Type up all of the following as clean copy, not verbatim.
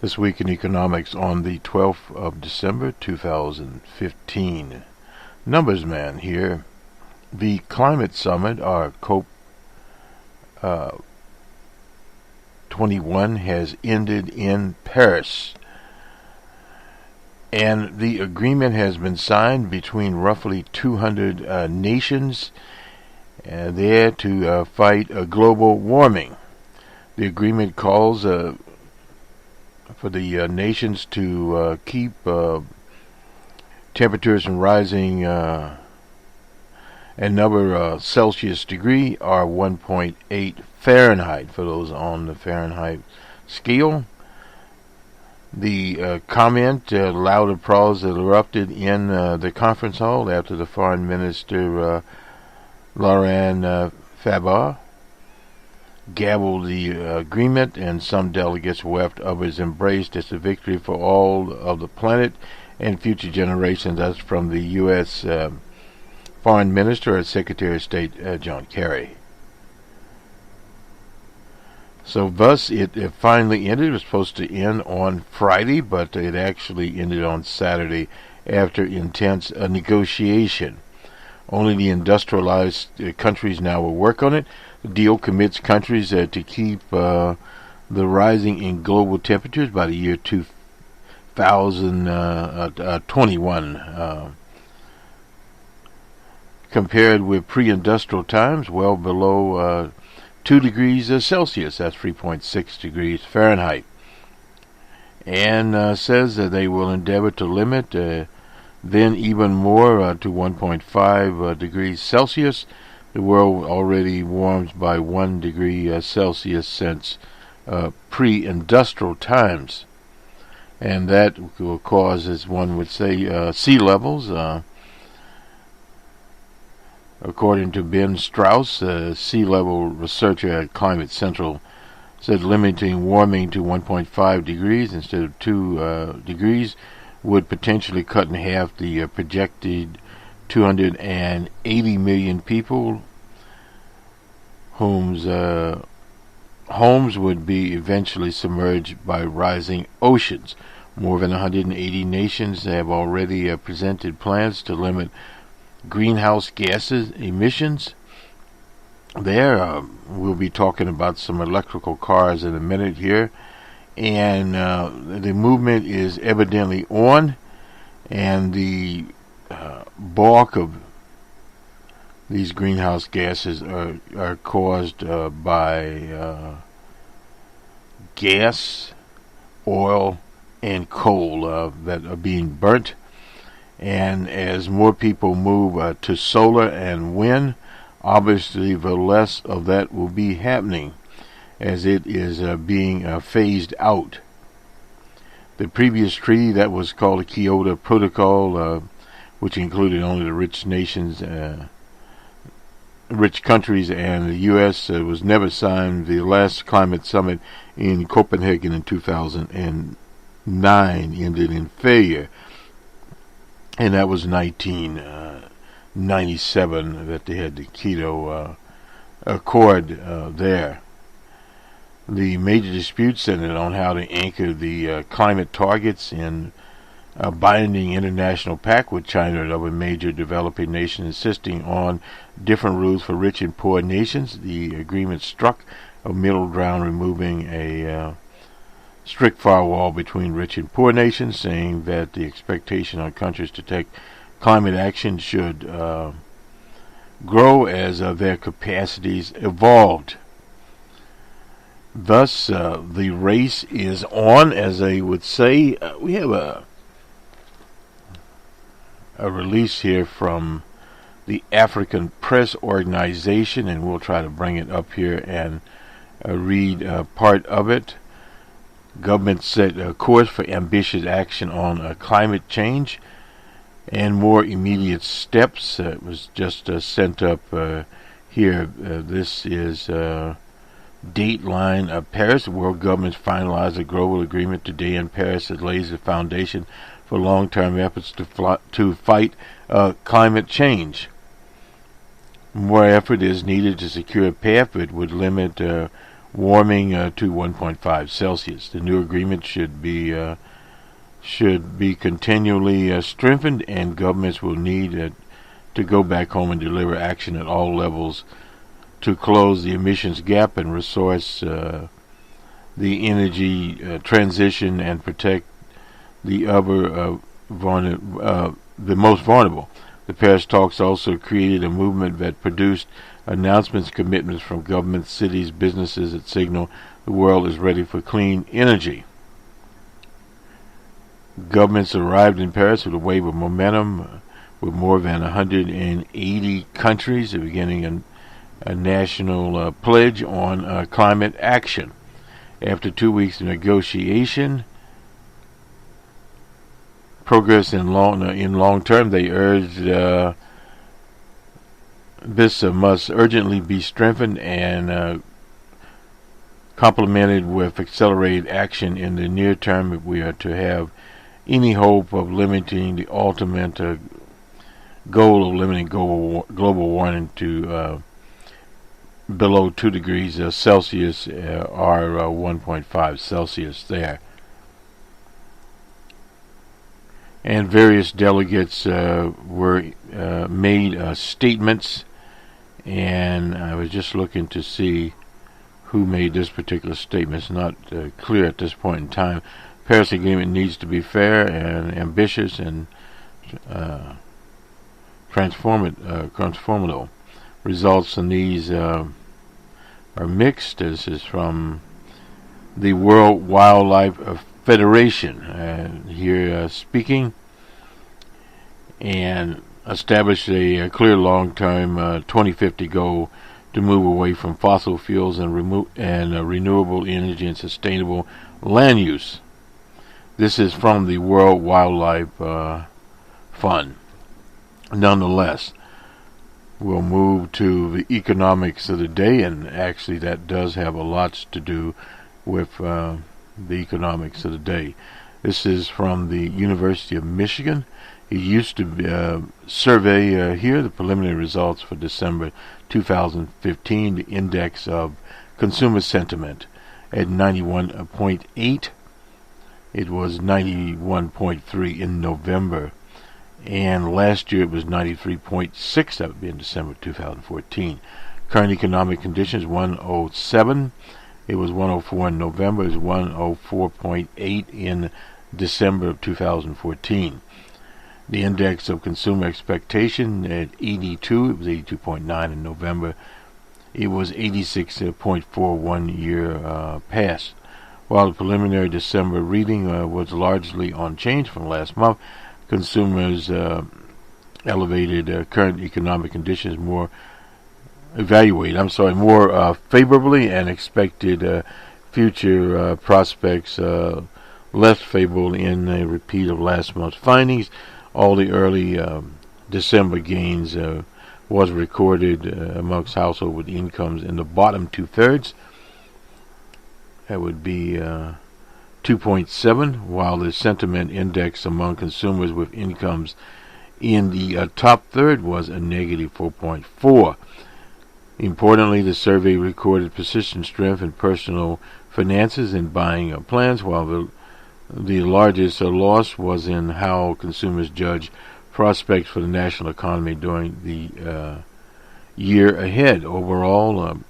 This week in economics on the 12th of December 2015. Numbers man here. The climate summit, or COP 21, has ended in Paris, and the agreement has been signed between roughly 200 nations there to fight global warming. The agreement calls for the nations to keep temperatures from rising a number Celsius degree, or 1.8 Fahrenheit for those on the Fahrenheit scale. The comment, loud applause erupted in the conference hall after the foreign minister Laurent Fabius gabbled the agreement, and some delegates wept, others embraced. It's a victory for all of the planet and future generations. That's from the U.S. Foreign Minister and Secretary of State John Kerry. So thus it finally ended. It was supposed to end on Friday, but it actually ended on Saturday after intense negotiation. Only the industrialized countries now will work on it. The deal commits countries to keep the rising in global temperatures by the year 2021. Compared with pre-industrial times, well below 2 degrees Celsius, that's 3.6 degrees Fahrenheit. And says that they will endeavor to limit then even more to 1.5 degrees Celsius. The world already warms by 1 degree Celsius since pre-industrial times. And that will cause, as one would say, sea levels. According to Ben Strauss, sea level researcher at Climate Central, said limiting warming to 1.5 degrees instead of 2 degrees would potentially cut in half the projected 280 million people whose homes would be eventually submerged by rising oceans. More than 180 nations have already presented plans to limit greenhouse gases emissions. There, we'll be talking about some electrical cars in a minute here. And the movement is evidently on, and the bulk of these greenhouse gases are caused by gas, oil, and coal that are being burnt. And as more people move to solar and wind, obviously the less of that will be happening, as it is being phased out. The previous treaty, that was called the Kyoto Protocol, which included only the rich nations, rich countries, and the U.S., was never signed. The last climate summit in Copenhagen in 2009 ended in failure, and that was 1997 that they had the Kyoto Accord there. The major dispute centered on how to anchor the climate targets in a binding international pact with China and other major developing nations, insisting on different rules for rich and poor nations. The agreement struck a middle ground, removing a strict firewall between rich and poor nations, saying that the expectation on countries to take climate action should grow as their capacities evolved. Thus, the race is on, as they would say. We have a release here from the African Press Organization, and we'll try to bring it up here and read part of it. Government set a course for ambitious action on climate change and more immediate steps. It was just sent up here. This is Dateline of Paris. The world governments finalized a global agreement today in Paris that lays the foundation for long-term efforts to fight climate change. More effort is needed to secure a path that would limit warming to 1.5 Celsius. The new agreement should be continually strengthened, and governments will need to go back home and deliver action at all levels to close the emissions gap and resource the energy transition and protect the the most vulnerable. The Paris talks also created a movement that produced announcements, commitments from governments, cities, businesses that signal the world is ready for clean energy. Governments arrived in Paris with a wave of momentum, with more than 180 countries beginning a national pledge on climate action. After 2 weeks of negotiation, progress in long term, they urged this must urgently be strengthened and complemented with accelerated action in the near term if we are to have any hope of limiting the ultimate goal of limiting global warming to below 2 degrees Celsius or 1.5 Celsius there. And various delegates were made statements, and I was just looking to see who made this particular statement. It's not clear at this point in time. Paris Agreement needs to be fair and ambitious and transformative. Results in these are mixed. This is from the World Wildlife Federation here speaking, and established a clear long-term 2050 goal to move away from fossil fuels and renewable energy and sustainable land use. This is from the World Wildlife Fund. Nonetheless, we'll move to the economics of the day, and actually that does have a lot to do with the economics of the day. This is from the University of Michigan. It used to survey here the preliminary results for December 2015, the index of consumer sentiment at 91.8. It was 91.3 in November, and last year it was 93.6. That would be in December 2014. Current economic conditions 107. It was 104 in November. It was 104.8 in December of 2014. The index of consumer expectation at 82. It was 82.9 in November. It was 86.4 1 year past. While the preliminary December reading was largely unchanged from last month, consumers elevated current economic conditions more favorably and expected future prospects less favorable in a repeat of last month's findings. All the early December gains was recorded amongst households with incomes in the bottom two-thirds. That would be 2.7, while the sentiment index among consumers with incomes in the top third was a negative 4.4. Importantly, the survey recorded persistent strength in personal finances and buying plans, while the largest loss was in how consumers judge prospects for the national economy during the year ahead. Overall,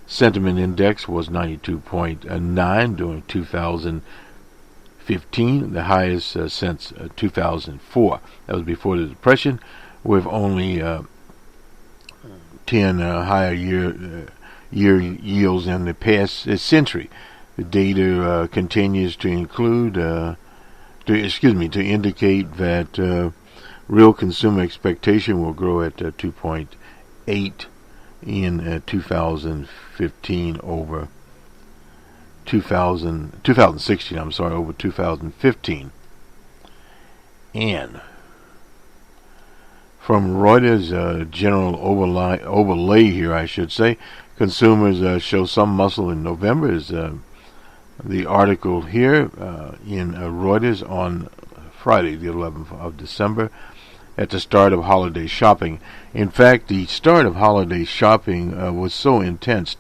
sentiment index was 92.9 during 2015, the highest since 2004. That was before the Depression, with only 10 higher year yields in the past century. The data continues to include, to indicate that real consumer expectation will grow at 2.8 in 2015 over 2016. Over 2015. And from Reuters general overlay here, I should say, consumers show some muscle in November. Is the article here in Reuters on Friday, the 11th of December, at the start of holiday shopping. In fact, the start of holiday shopping was so intense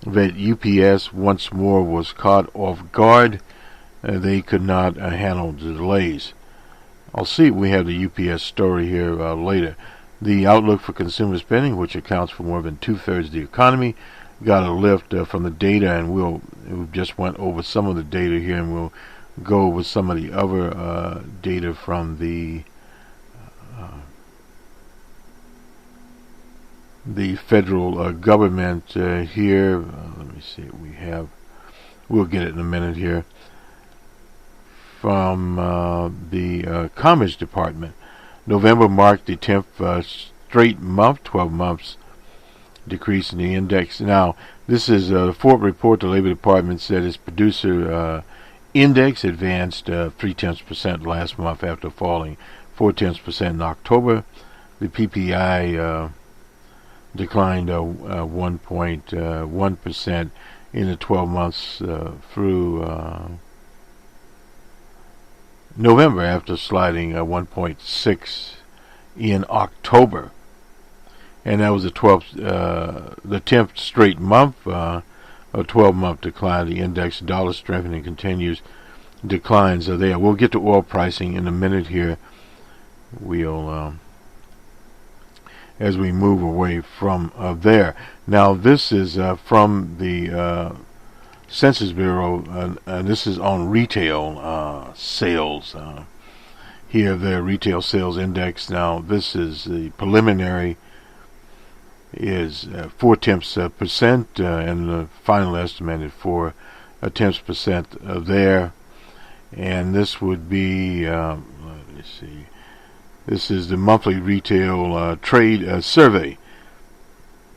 that UPS once more was caught off guard. They could not handle the delays. I'll see. We have the UPS story here later. The outlook for consumer spending, which accounts for more than 2/3 of the economy, got a lift from the data, and we just went over some of the data here, and we'll go over some of the other data from the federal government here. Let me see what we have. We'll get it in a minute here. From the Commerce Department. November marked the 10th straight month, 12 months decrease in the index. Now, this is the fourth report. The Labor Department said its producer index advanced 0.3% last month after falling 0.4% in October. The PPI declined 1.1% in the 12 months through November, after sliding 1.6 in October, and that was the 10th straight month, a 12-month decline. The index dollar strengthening continues. Declines are there. We'll get to oil pricing in a minute here. We'll as we move away from there. Now, this is from the Census Bureau, and this is on retail sales. Here, the retail sales index. Now, this is the preliminary is 0.4%, and the final estimate is 0.4% there. And this would be, let me see. This is the monthly retail trade survey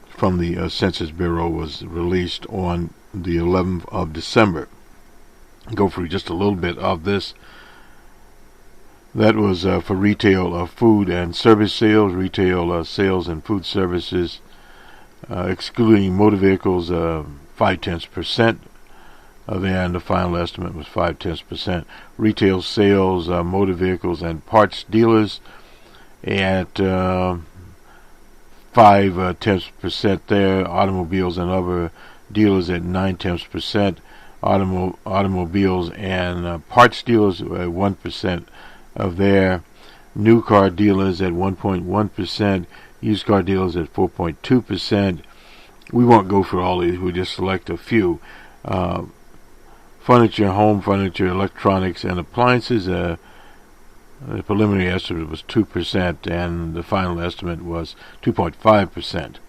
from the Census Bureau, was released on the 11th of December. Go through just a little bit of this. That was for retail food and service sales, retail sales and food services, excluding motor vehicles, 0.5%. There, and the final estimate was 0.5%. Retail sales, motor vehicles and parts dealers at 0.5% there. Automobiles and other dealers at 0.9%. Automobiles and parts dealers at 1% of there. New car dealers at 1.1%. Used car dealers at 4.2%. We won't go through all these. We'll just select a few. Furniture, home furniture, electronics, and appliances. The preliminary estimate was 2%, and the final estimate was 2.5%.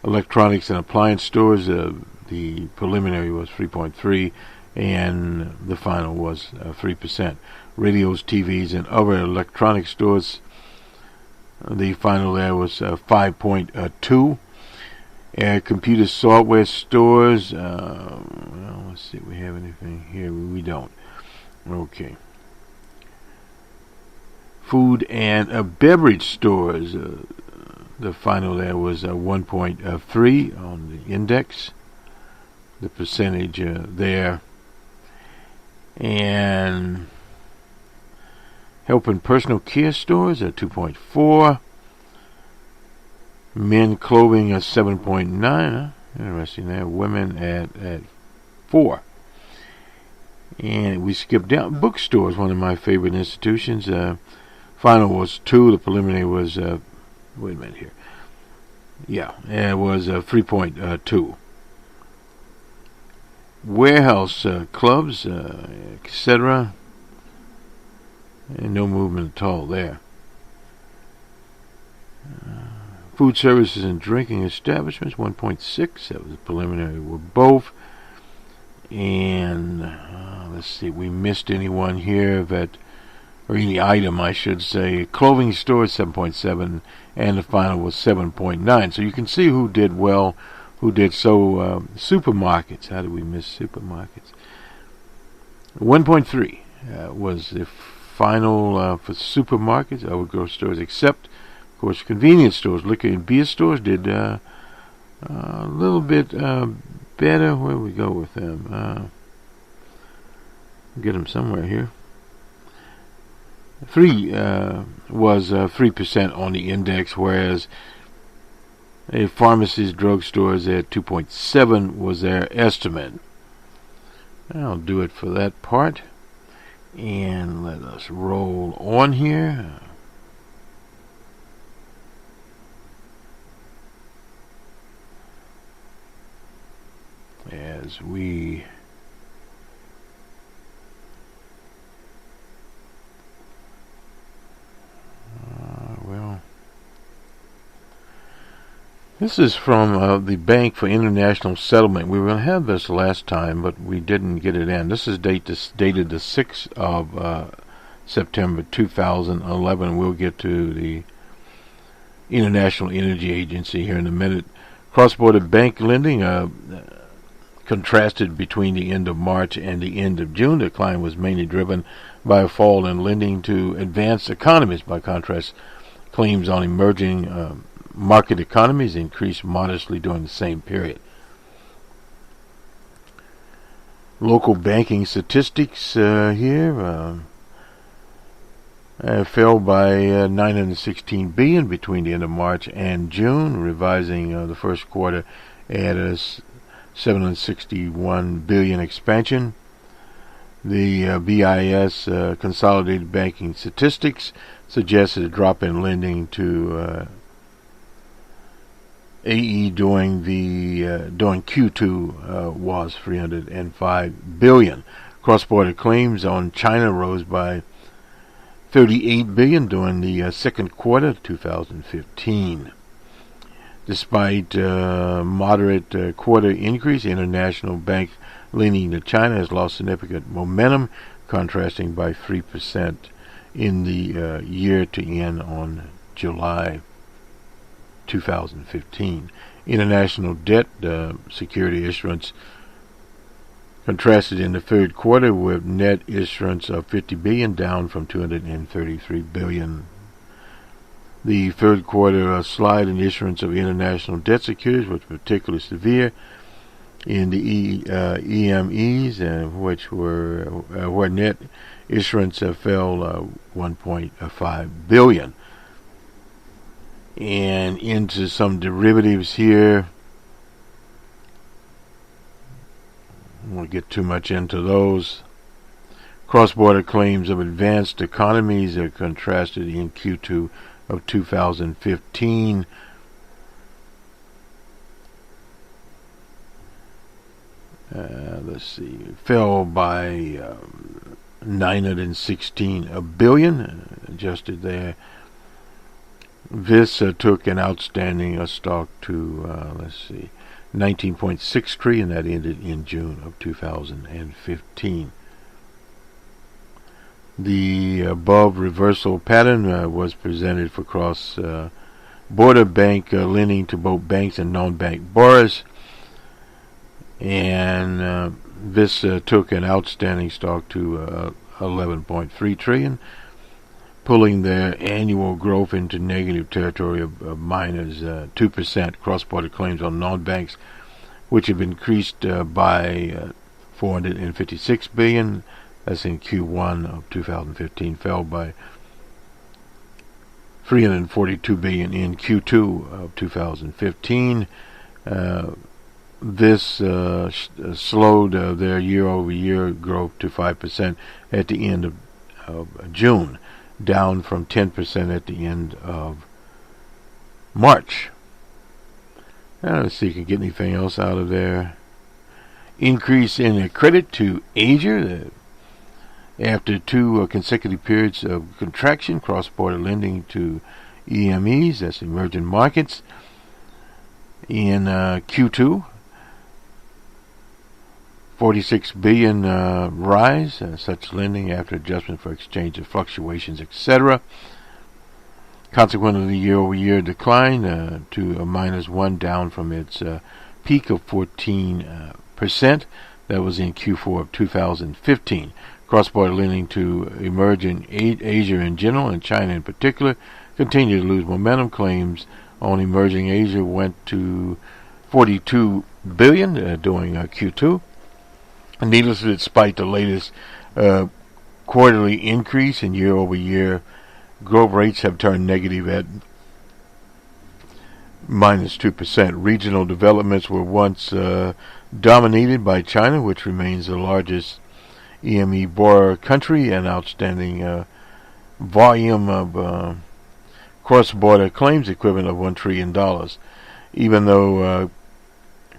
Electronics and appliance stores, the preliminary was 3.3%, and the final was 3%. Radios, TVs, and other electronic stores, the final there was 5.2%. Computer software stores, well, let's see if we have anything here. We don't. Okay. Food and beverage stores, the final there was 1.3 on the index, the percentage there. And health and personal care stores at 2.4. Men clothing at 7.9. Interesting there. Women at 4. And we skip down. Bookstores, one of my favorite institutions. Final was 2. The preliminary was wait a minute here. Yeah, it was 3.2. Warehouse clubs, etc. And no movement at all there. Food services and drinking establishments, 1.6. That was the preliminary. Were both. And let's see, we missed anyone here that, or any item, I should say. Clothing stores, 7.7, and the final was 7.9. So you can see who did well, who did so. Supermarkets. How did we miss supermarkets? 1.3 was the final for supermarkets, other grocery stores, except, of course, convenience stores. Liquor and beer stores did a little bit better. Where we go with them? Get them somewhere here. 3 was 3% on the index, whereas Pharmacies, drugstores at 2.7 was their estimate. I'll do it for that part. And let us roll on here. As we this is from the Bank for International Settlement. We were going to have this last time, but we didn't get it in. This is dated the 6th of September 2011. We'll get to the International Energy Agency here in a minute. Cross-border bank lending contrasted between the end of March and the end of June. The decline was mainly driven by a fall in lending to advanced economies. By contrast, claims on emerging market economies increased modestly during the same period. Local banking statistics here fell by 916 billion between the end of March and June, revising the first quarter at a 761 billion expansion. The BIS consolidated banking statistics suggested a drop in lending to AE during Q2 was 305 billion. Cross-border claims on China rose by 38 billion during the second quarter of 2015. Despite moderate quarter increase, international bank lending to China has lost significant momentum, contrasting by 3% in the year to end on July 2015. International debt security issuance contrasted in the third quarter with net issuance of 50 billion, down from 233 billion. The third quarter slide in issuance of international debt securities was particularly severe in the EMEs, which were where net issuance fell 1.5 billion. And into some derivatives here. I won't get too much into those. Cross-border claims of advanced economies are contrasted in Q2 of 2015. Let's see, fell by 916 billion, adjusted there. This took an outstanding stock to, 19.6 trillion. That ended in June of 2015. The above reversal pattern was presented for cross-border bank lending to both banks and non-bank borrowers. And this took an outstanding stock to 11.3 trillion. Pulling their annual growth into negative territory of minus 2%. Cross-border claims on non-banks, which have increased by 456 billion, that's in Q1 of 2015, fell by 342 billion in Q2 of 2015. This slowed their year-over-year growth to 5% at the end of June, down from 10% at the end of March. Now let's see if we can get anything else out of there. Increase in credit to Asia. After two consecutive periods of contraction, cross-border lending to EMEs, that's emerging markets, in Q2, 46 billion rise, such lending after adjustment for exchange of fluctuations, etc. Consequently, the year-over-year decline to a -1, down from its peak of 14%. That was in Q4 of 2015. Cross-border lending to emerging Asia in general, and China in particular, continued to lose momentum. Claims on emerging Asia went to 42 billion during Q2. Needlessly, despite the latest quarterly increase in year-over-year growth rates have turned negative at minus 2%. Regional developments were once dominated by China, which remains the largest EME borrower country, and outstanding volume of cross-border claims equivalent of $1 trillion. Even though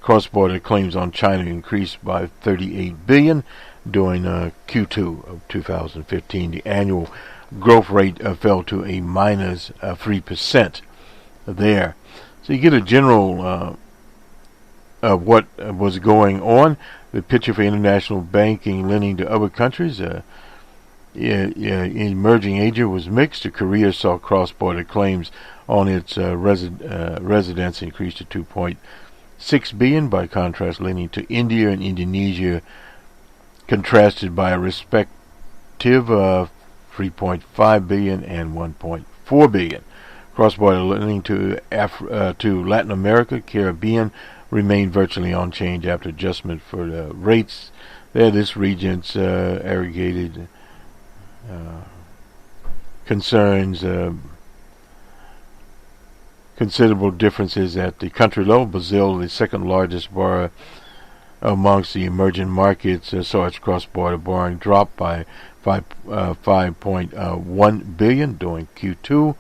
cross-border claims on China increased by $38 billion during Q2 of 2015, the annual growth rate fell to a minus 3% there. So you get a general of what was going on. The picture for international banking lending to other countries. Emerging Asia was mixed. Korea saw cross-border claims on its residents increase to $2.6 billion. By contrast, lending to India and Indonesia contrasted by a respective $3.5 billion and $1.4 billion. Cross-border lending to Latin America, Caribbean remained virtually unchanged after adjustment for the rates there. This region's aggregated concerns considerable differences at the country level. Brazil, the second largest borrower amongst the emerging markets, saw its cross-border borrowing drop by $5.1 billion during Q2,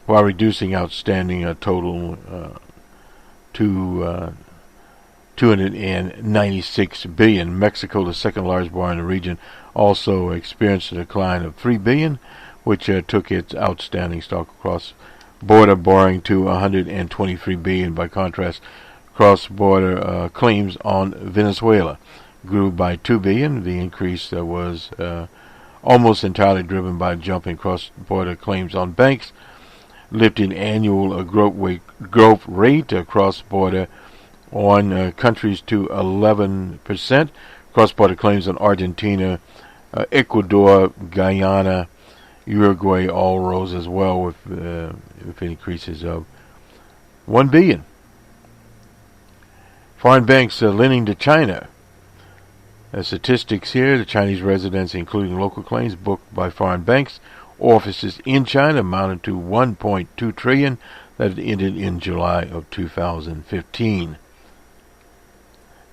while reducing outstanding total to $296 billion. Mexico, the second largest borrower in the region, also experienced a decline of $3 billion, which took its outstanding stock cross-border borrowing to $123 billion. By contrast, cross-border claims on Venezuela grew by $2 billion. The increase was almost entirely driven by a jump in cross-border claims on banks, lifting annual growth rate cross-border on countries to 11%. Cross-border claims on Argentina, Ecuador, Guyana, Uruguay all rose as well with increases of $1 billion. Foreign banks lending to China. Statistics here: the Chinese residents, including local claims booked by foreign banks offices in China, amounted to $1.2 trillion. That ended in July of 2015.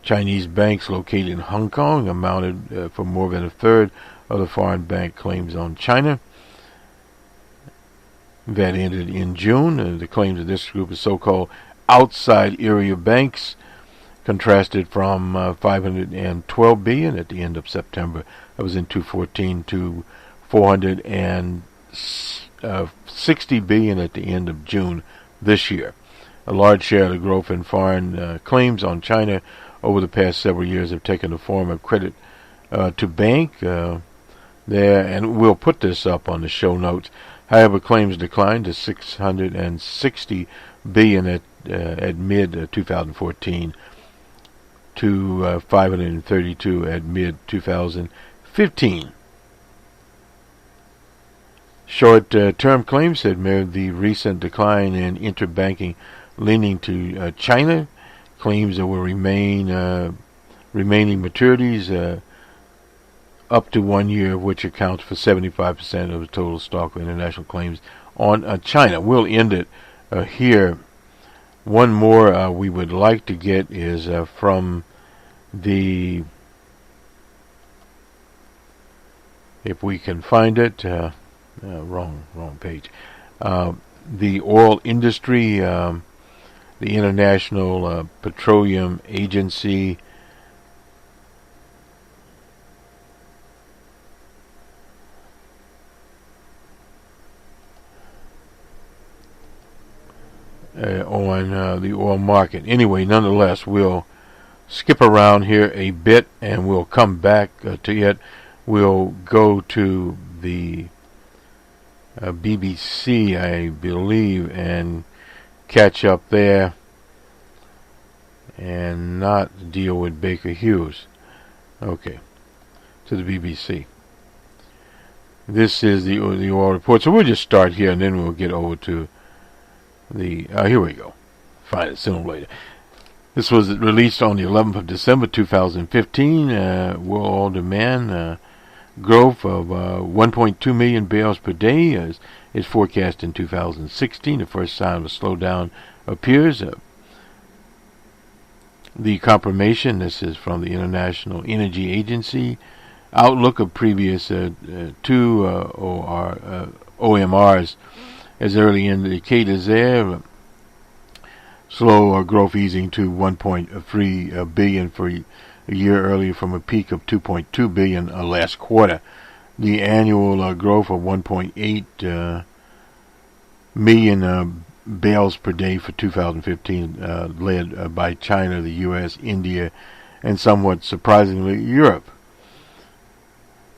Chinese banks located in Hong Kong amounted for more than a third of the foreign bank claims on China. That ended in June. The claims of this group of so-called outside area banks contrasted from $512 billion at the end of September. That was in 2014 to $460 billion at the end of June this year. A large share of the growth in foreign claims on China over the past several years have taken the form of credit to bank there, and we'll put this up on the show notes. However, claims declined to $660 billion at mid-2014 to $532 at mid-2015. Short-term claims had mirrored the recent decline in interbanking lending to China. Claims that will remaining maturities up to 1 year, which accounts for 75% of the total stock of international claims on China. We'll end it here. One more we would like to get is from the, if we can find it, wrong page. The oil industry, the International Petroleum Agency, on the oil market. Anyway, nonetheless, we'll skip around here a bit and we'll come back to it. We'll go to the BBC, I believe, and catch up there and not deal with Baker Hughes. Okay, to the BBC. This is the oil report. So we'll just start here and then we'll get over to the, here we go. Find it sooner or later. This was released on the 11th of December 2015. World oil demand growth of 1.2 million barrels per day is forecast in 2016. The first sign of a slowdown appears. The confirmation, this is from the International Energy Agency, outlook of previous two OMRs as early indicators there. Slow growth easing to 1.3 billion for a year earlier from a peak of 2.2 billion last quarter. The annual growth of 1.8 million barrels per day for 2015 led by China, the U.S., India, and somewhat surprisingly Europe.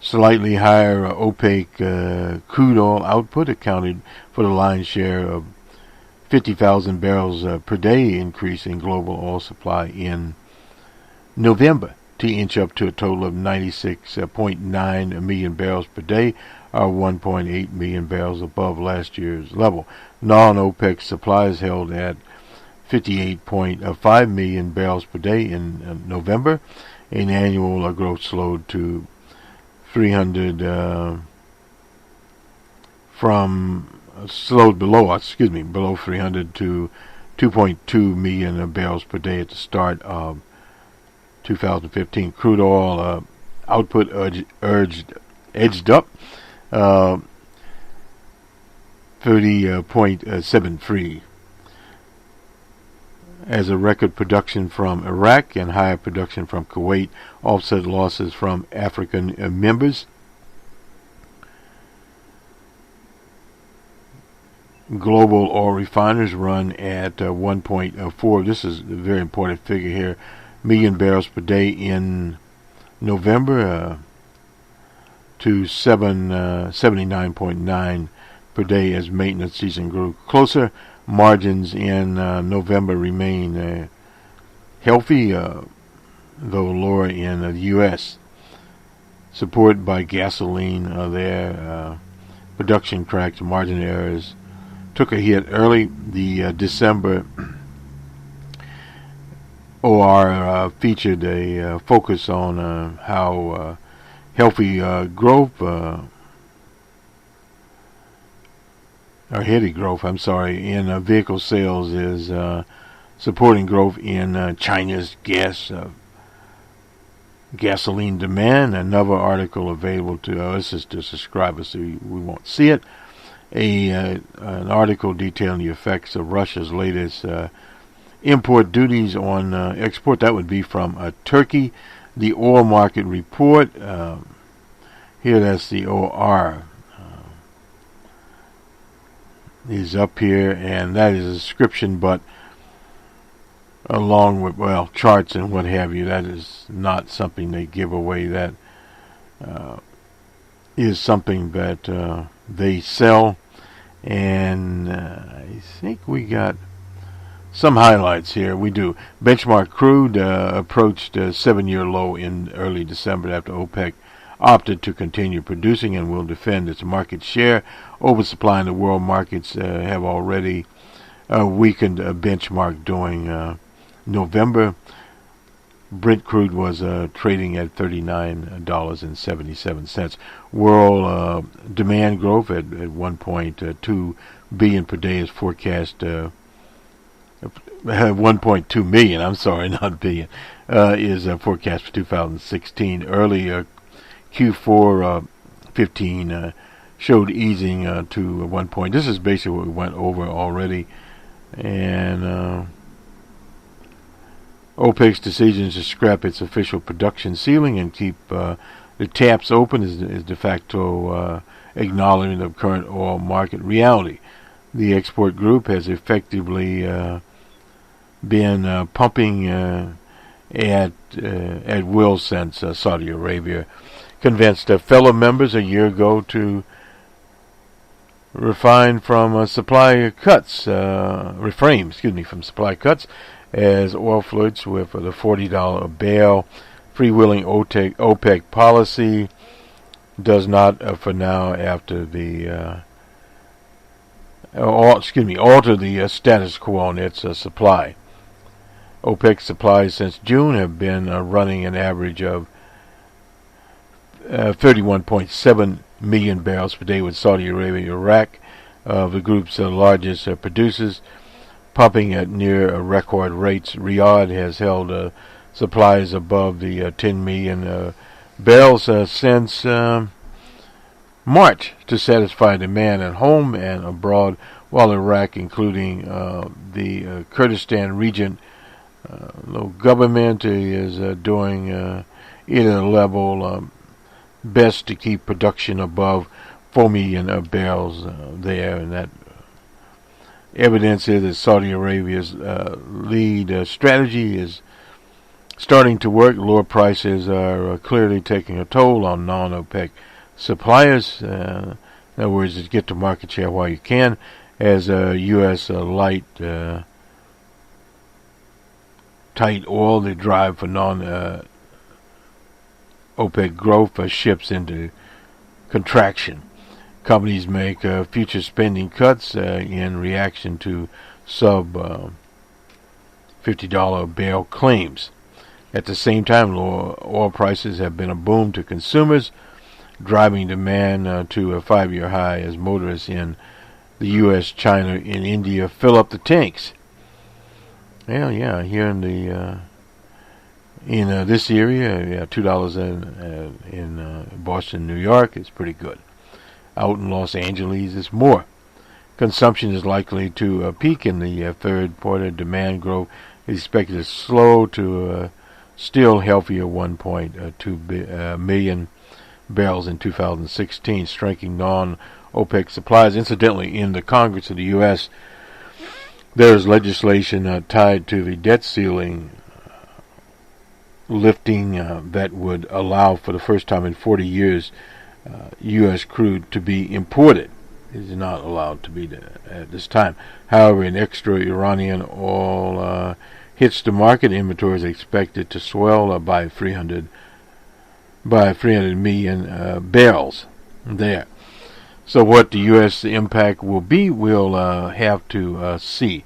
Slightly higher OPEC crude oil output accounted for the lion's share of 50,000 barrels per day increase in global oil supply in November to inch up to a total of 96.9 million barrels per day, or 1.8 million barrels above last year's level. Non-OPEC supplies held at 58.5 million barrels per day in November. An annual growth slowed to 300 below 300 to 2.2 million barrels per day at the start of 2015. Crude oil output edged up 30.73 as a record production from Iraq and higher production from Kuwait offset losses from African members. Global oil refiners run at 1.4. This is a very important figure here. Million barrels per day in November to 79.9 per day as maintenance season grew closer. Margins in November remain healthy, though lower in the U.S. Supported by gasoline there. Production cracks, margin errors took a hit early. The December OR featured a focus on how healthy growth, or heady growth, in vehicle sales is supporting growth in China's gasoline demand. Another article available to us is to subscribers, so we won't see it. An article detailing the effects of Russia's latest import duties on export. That would be from Turkey. The oil market report. Here, that's the OR. Is up here, and that is a description, but along with, charts and what have you, that is not something they give away. That is something that they sell, and I think we got some highlights here. We do. Benchmark crude approached a 7-year low in early December after OPEC opted to continue producing and will defend its market share. Oversupply in the world markets have already weakened a benchmark during November. Brent crude was trading at $39.77. World demand growth at 1.2 billion per day is forecast. 1.2 million, not billion, is forecast for 2016. Early Q4 15 showed easing to 1 point. This is basically what we went over already. And OPEC's decisions to scrap its official production ceiling and keep the taps open is de facto acknowledgement of current oil market reality. The export group has effectively been pumping at will since Saudi Arabia convinced fellow members a year ago to refrain from supply cuts, from supply cuts, as oil flirts with the $40 a barrel freewheeling OPEC policy does not, for now, after the alter the status quo on its supply. OPEC supplies since June have been running an average of 31.7 million barrels per day, with Saudi Arabia, Iraq, the group's largest producers, pumping at near record rates. Riyadh has held supplies above the 10 million barrels since March to satisfy demand at home and abroad, while Iraq, including the Kurdistan region, the government is doing at a level best to keep production above 4 million barrels there, and that evidence is that Saudi Arabia's lead strategy is starting to work. Lower prices are clearly taking a toll on non-OPEC suppliers. In other words, just get to market share while you can, as U.S. light tight oil, the drive for non-OPEC growth shifts into contraction. Companies make future spending cuts in reaction to sub $50 a barrel claims. At the same time, lower oil prices have been a boom to consumers, driving demand to a 5-year high as motorists in the U.S., China, and India fill up the tanks. Well, yeah, here in the in this area, $2 in Boston, New York, is pretty good. Out in Los Angeles, it's more. Consumption is likely to peak in the third quarter. Demand growth is expected to slow to still healthier 1.2 million barrels in 2016, striking non-OPEC supplies. Incidentally, in the Congress of the U.S., there is legislation tied to the debt ceiling lifting that would allow, for the first time in 40 years, U.S. crude to be imported. It is not allowed to be at this time. However, an extra Iranian oil hits the market. Inventory is expected to swell by 300 million barrels there. So what the U.S. impact will be, we'll have to see.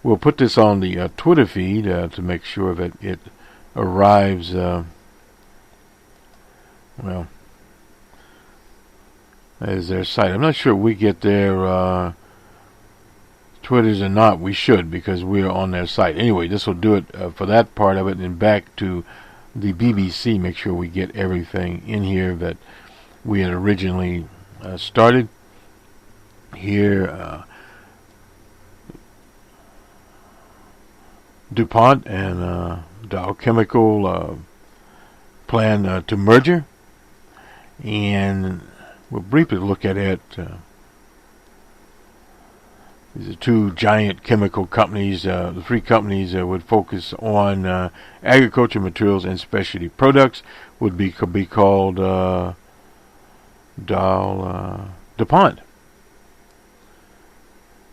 We'll put this on the Twitter feed to make sure that it arrives, as their site. I'm not sure we get their Twitters or not. We should, because we're on their site. Anyway, this will do it for that part of it. And back to the BBC, make sure we get everything in here that we had originally started. Here, DuPont and Dow Chemical plan to merger, and we'll briefly look at it. These are two giant chemical companies. The three companies would focus on agriculture materials and specialty products. Would be called DuPont.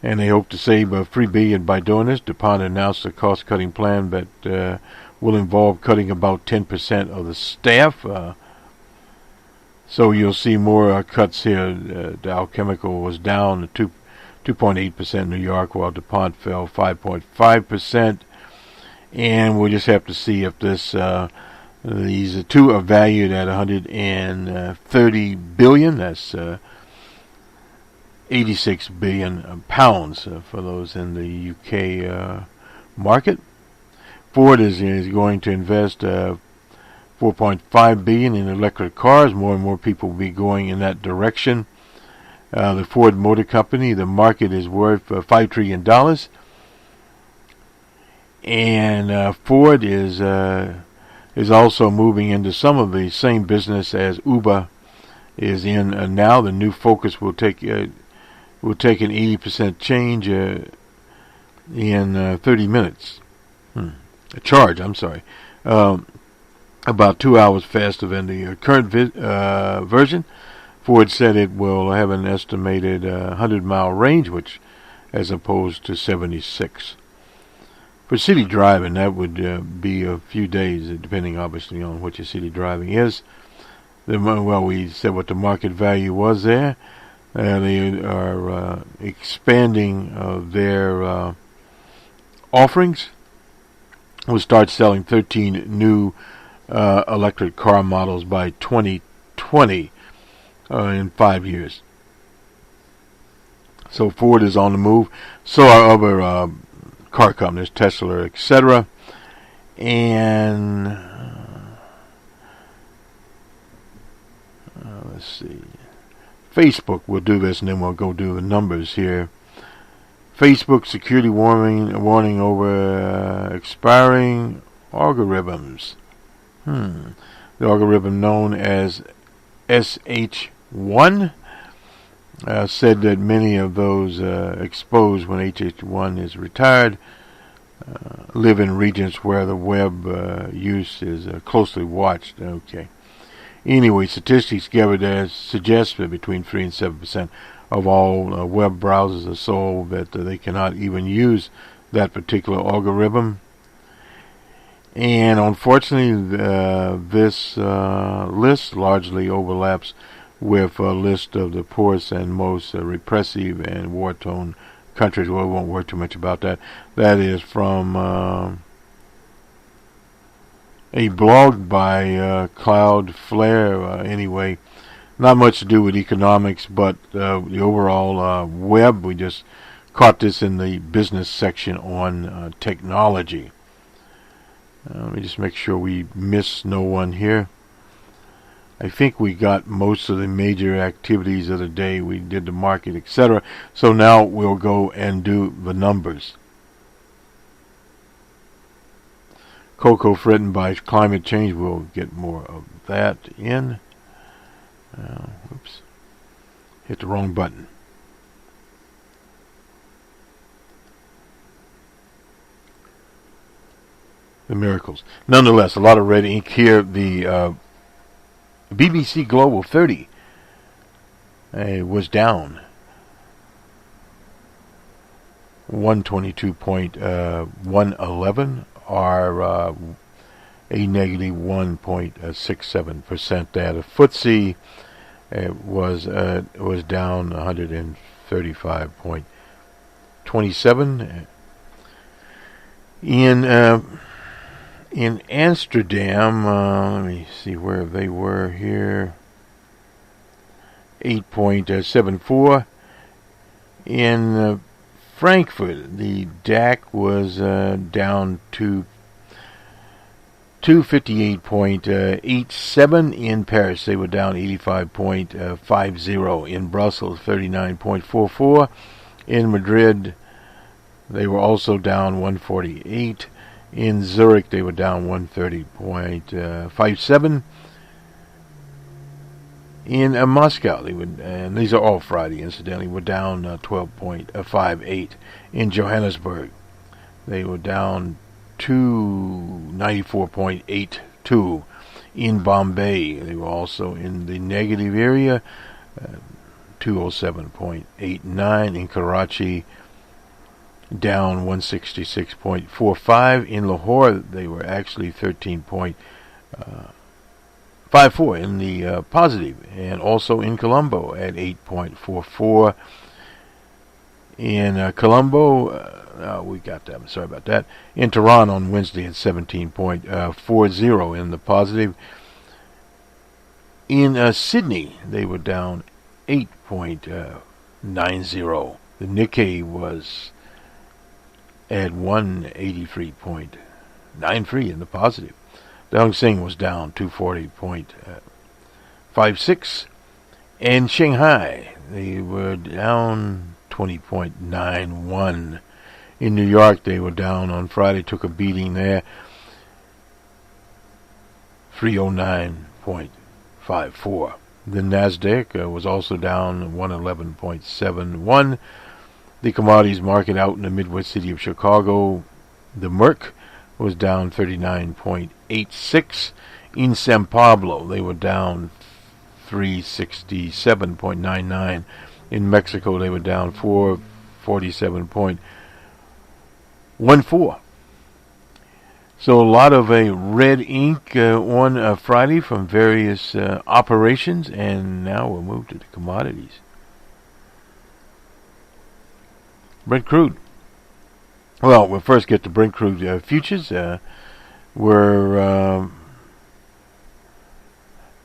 And they hope to save $3 billion by doing this. DuPont announced a cost-cutting plan that will involve cutting about 10% of the staff. So you'll see more cuts here. Dow Chemical was down to 2.8% in New York, while DuPont fell 5.5%. And we'll just have to see if this these two are valued at $130 billion. That's 86 billion pounds for those in the UK market. Ford is going to invest 4.5 billion in electric cars. More and more people will be going in that direction. The Ford Motor Company, the market is worth $5 trillion. And Ford is also moving into some of the same business as Uber is in now. The new Focus will take an 80% change in 30 minutes. A charge, I'm sorry. About 2 hours faster than the current version. Ford said it will have an estimated 100-mile range, which as opposed to 76. For city driving, that would be a few days, depending obviously on what your city driving is. We said what the market value was there. They are expanding their offerings. We'll start selling 13 new electric car models by 2020. 2020 in 5 years. So Ford is on the move. So are other car companies, Tesla, etc. And let's see. Facebook will do this, and then we'll go do the numbers here. Facebook security warning over expiring algorithms. The algorithm known as SH1 said that many of those exposed when HH1 is retired live in regions where the web use is closely watched. Okay. Anyway, statistics gathered suggest that between 3 and 7% of all web browsers are so that they cannot even use that particular algorithm. And unfortunately, this list largely overlaps with a list of the poorest and most repressive and war-torn countries. Well, we won't worry too much about that. That is from a blog by Cloudflare. Anyway, not much to do with economics, but the overall web. We just caught this in the business section on technology. Let me just make sure we miss no one here. I think we got most of the major activities of the day. We did the market, etc. So now we'll go and do the numbers. Cocoa threatened by climate change. We'll get more of that in. Oops. Hit the wrong button. The miracles. Nonetheless, a lot of red ink here. The BBC Global 30 was down 122.111, or a negative 1.67% there. The FTSE was down 135.27. In Amsterdam, let me see where they were here. 8.74. In Frankfurt, the DAC was down to 258.87. In Paris, they were down 85.50. In Brussels, 39.44. In Madrid, they were also down 148. In Zurich, they were down 130.57. In Moscow, they would, and these are all Friday, incidentally, were down 12.58. In Johannesburg, they were down 294.82. In Bombay, they were also in the negative area, 207.89. In Karachi, down 166.45. In Lahore, they were actually 13.54 in the positive, and also in Colombo at 8.44. In Colombo, we got that. Sorry about that. In Tehran on Wednesday at 17.40 in the positive. In Sydney, they were down 8.90. The Nikkei was at 183.93 in the positive. The Hang Seng was down 240.56. And Shanghai, they were down 20.91. In New York, they were down on Friday, took a beating there, 309.54. The Nasdaq was also down 111.71. The commodities market out in the Midwest city of Chicago, the Merc, was down 39.86. In San Pablo, they were down 367.99. In Mexico, they were down 447.14. So a lot of red ink on Friday from various operations, and now we'll move to the commodities. Brent crude. Well, we'll first get to Brent crude futures. We're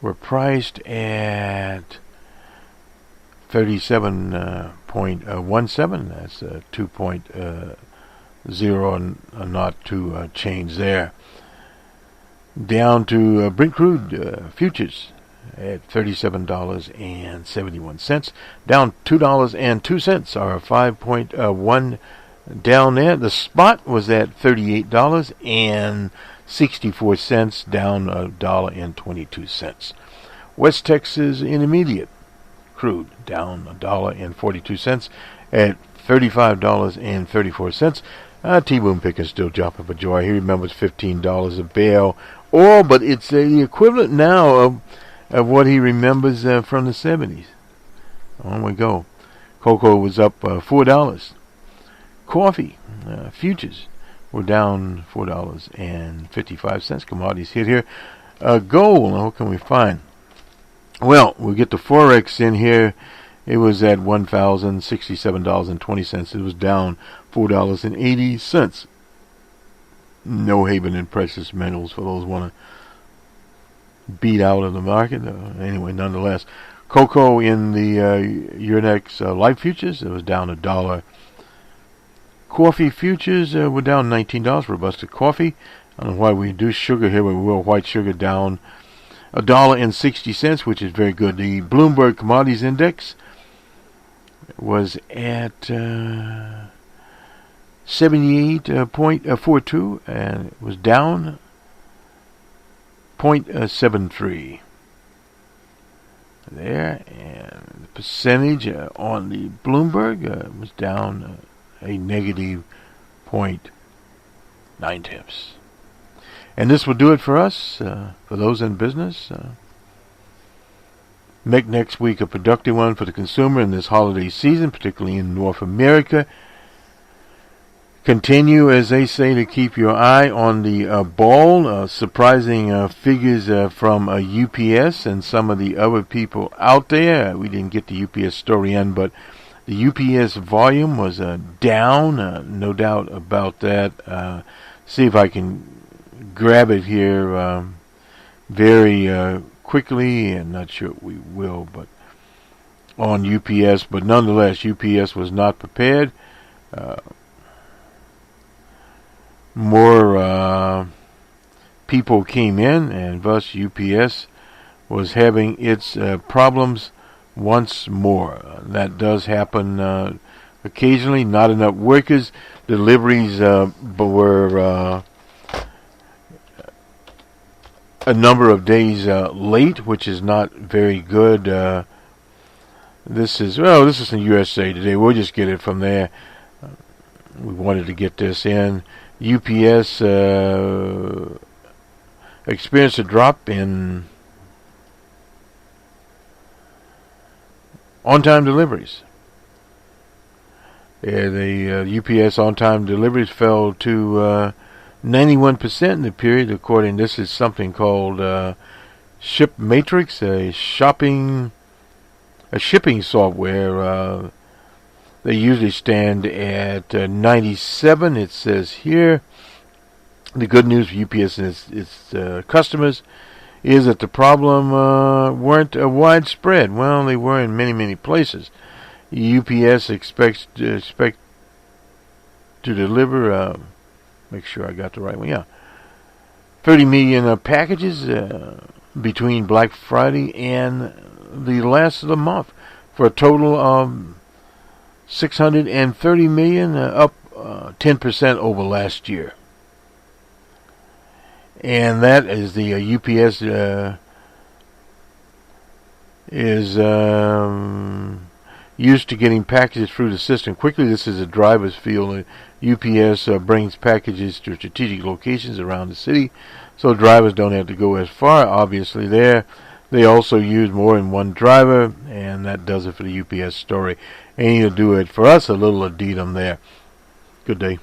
were priced at 37.17. That's 2.0 not to change there. Down to Brent crude futures at $37.71, down $2.02, or 5.1 down there. The spot was at $38.64, down $1.22. West Texas Intermediate crude down $1.42 at $35.34. T-Boone Pickens still jumping for joy. He remembers $15 a barrel oil, but it's the equivalent now of what he remembers from the 70s. On we go. Cocoa was up $4. Coffee futures were down $4.55. Commodities hit here. Gold, what can we find? Well, we'll get the Forex in here. It was at $1,067.20. It was down $4.80. No haven in precious metals for those who want to beat out of the market. Anyway, nonetheless, cocoa in the Euronext Life futures, it was down $1. Coffee futures were down $19. Robusta coffee. I don't know why we do sugar here, but we will. White sugar down $1.60, which is very good. The Bloomberg Commodities Index was at 78.42, and it was down 0.73 there. And the percentage on the Bloomberg was down a negative 0.9 tips. And this will do it for us, for those in business. Make next week a productive one for the consumer in this holiday season, particularly in North America. Continue, as they say, to keep your eye on the ball. Surprising figures from UPS and some of the other people out there. We didn't get the UPS story in, but the UPS volume was down. No doubt about that. See if I can grab it here very quickly, and not sure we will, but on UPS. But nonetheless, UPS was not prepared. More people came in, and thus UPS was having its problems once more. That does happen occasionally. Not enough workers. Deliveries were a number of days late, which is not very good. This is in USA Today. We'll just get it from there. We wanted to get this in. UPS experienced a drop in on-time deliveries. The UPS on-time deliveries fell to 91% in the period, according. This is something called Ship Matrix, a shipping software. They usually stand at 97. It says here, the good news for UPS and its customers is that the problem weren't widespread. Well, they were in many, many places. UPS expects to deliver. Make sure I got the right one. Yeah, 30 million packages between Black Friday and the last of the month, for a total of 630 million, up 10% over last year. And that is the UPS is used to getting packages through the system quickly. This is a driver's field. UPS brings packages to strategic locations around the city, so drivers don't have to go as far. Obviously, they also use more than one driver, and that does it for the UPS story. And you'll do it for us, a little addendum there. Good day.